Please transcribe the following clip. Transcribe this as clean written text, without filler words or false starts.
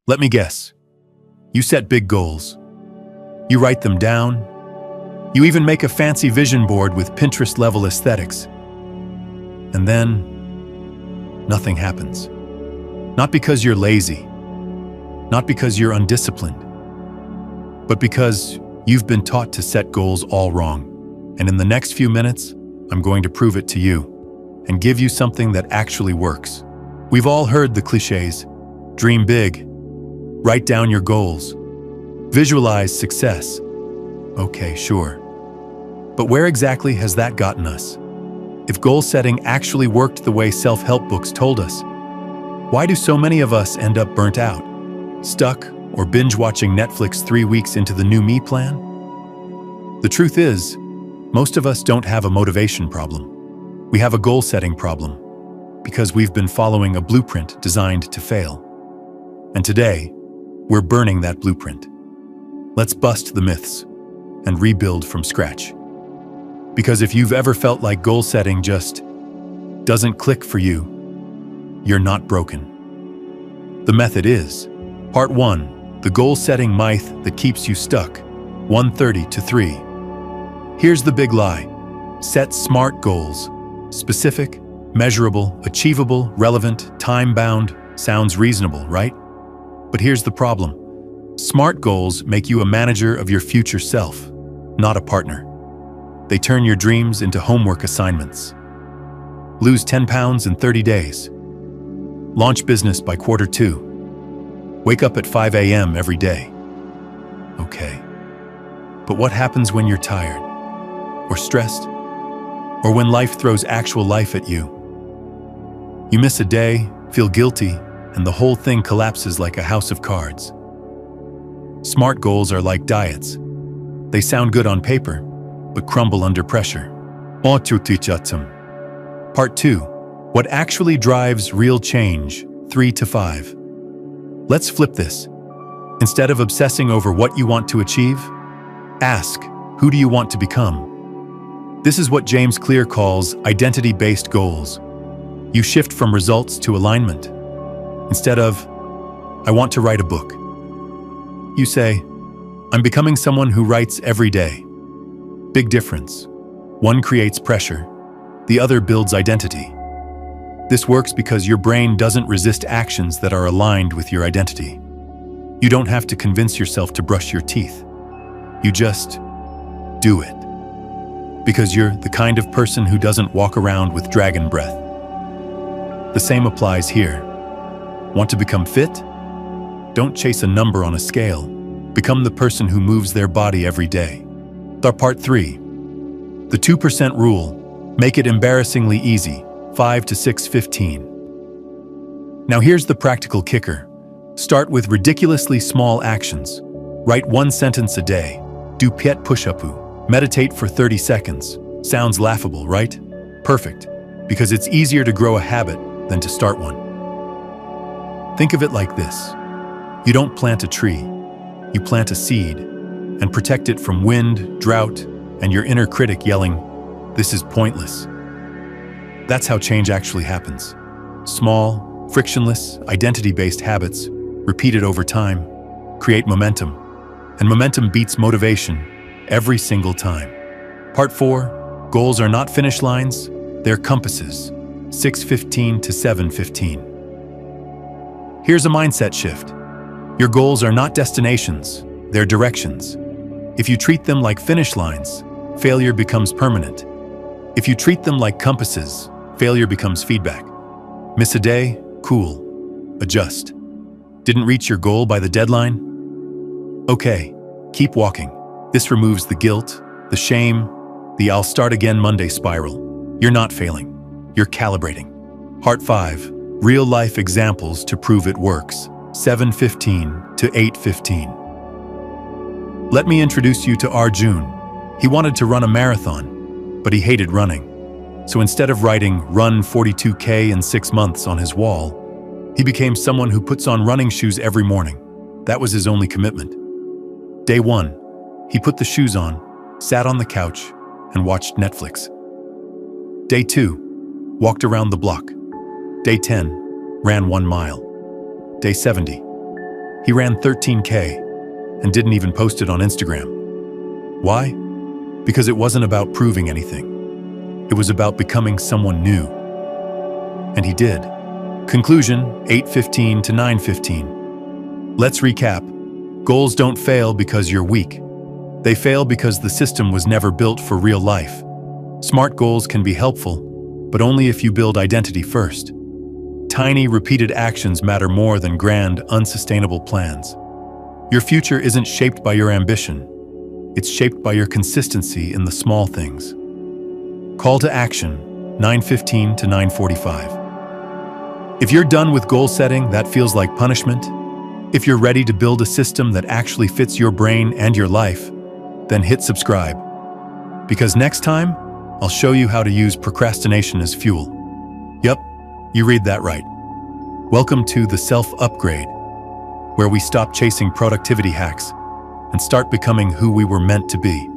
Let me guess. You set big goals. You write them down. You even make a fancy vision board with Pinterest-level aesthetics. And then, nothing happens. Not because you're lazy, not because you're undisciplined, but because you've been taught to set goals all wrong. And in the next few minutes, I'm going to prove it to you and give you something that actually works. We've all heard the cliches: dream big, write down your goals, visualize success. Okay, sure. But where exactly has that gotten us? If goal setting actually worked the way self-help books told us, why do so many of us end up burnt out, stuck, or binge-watching Netflix 3 weeks into the new me plan? The truth is, most of us don't have a motivation problem. We have a goal-setting problem, because we've been following a blueprint designed to fail. And today, we're burning that blueprint. Let's bust the myths and rebuild from scratch. Because if you've ever felt like goal setting just doesn't click for you, you're not broken. The method is: Part 1, the goal setting myth that keeps you stuck, 1:30-3. Here's the big lie. Set SMART goals. Specific, measurable, achievable, relevant, time-bound. Sounds reasonable, right? But here's the problem. SMART goals make you a manager of your future self, not a partner. They turn your dreams into homework assignments. Lose 10 pounds in 30 days. Launch business by Q2. Wake up at 5 a.m. every day. Okay. But what happens when you're tired? Or stressed? Or when life throws actual life at you? You miss a day, feel guilty, and the whole thing collapses like a house of cards. SMART goals are like diets. They sound good on paper, but crumble under pressure. Part 2. What actually drives real change, 3-5. Let's flip this. Instead of obsessing over what you want to achieve, ask, who do you want to become? This is what James Clear calls identity-based goals. You shift from results to alignment. Instead of, I want to write a book, you say, I'm becoming someone who writes every day. Big difference. One creates pressure, the other builds identity. This works because your brain doesn't resist actions that are aligned with your identity. You don't have to convince yourself to brush your teeth. You just do it. Because you're the kind of person who doesn't walk around with dragon breath. The same applies here. Want to become fit? Don't chase a number on a scale. Become the person who moves their body every day. Part 3. The 2% rule. Make it embarrassingly easy. 5-6-15. Now here's the practical kicker. Start with ridiculously small actions. Write 1 sentence a day. Do piet push-upu. Meditate for 30 seconds. Sounds laughable, right? Perfect. Because it's easier to grow a habit than to start one. Think of it like this. You don't plant a tree. You plant a seed and protect it from wind, drought, and your inner critic yelling, "This is pointless." That's how change actually happens. Small, frictionless, identity-based habits, repeated over time, create momentum. And momentum beats motivation every single time. Part 4, goals are not finish lines, they're compasses. 6:15-7:15. Here's a mindset shift. Your goals are not destinations, they're directions. If you treat them like finish lines, failure becomes permanent. If you treat them like compasses, failure becomes feedback. Miss a day? Cool. Adjust. Didn't reach your goal by the deadline? Okay, keep walking. This removes the guilt, the shame, the I'll start again Monday spiral. You're not failing. You're calibrating. Part 5, real-life examples to prove it works. 7:15-8:15. Let me introduce you to Arjun. He wanted to run a marathon, but he hated running. So instead of writing "run 42K in 6 months" on his wall, he became someone who puts on running shoes every morning. That was his only commitment. Day 1, he put the shoes on, sat on the couch, and watched Netflix. Day 2, walked around the block. Day 10, ran 1 mile. Day 70, He ran 13K and didn't even post it on Instagram. Why? Because it wasn't about proving anything. It was about becoming someone new. And he did. Conclusion, 8:15 to 9:15. Let's recap. Goals don't fail because you're weak. They fail because the system was never built for real life. Smart goals can be helpful, but only if you build identity first. Tiny, repeated actions matter more than grand, unsustainable plans. Your future isn't shaped by your ambition. It's shaped by your consistency in the small things. Call to action, 9:15 to 9:45. If you're done with goal setting that feels like punishment, if you're ready to build a system that actually fits your brain and your life, then hit subscribe. Because next time, I'll show you how to use procrastination as fuel. Yup, you read that right. Welcome to the self-upgrade, where we stop chasing productivity hacks and start becoming who we were meant to be.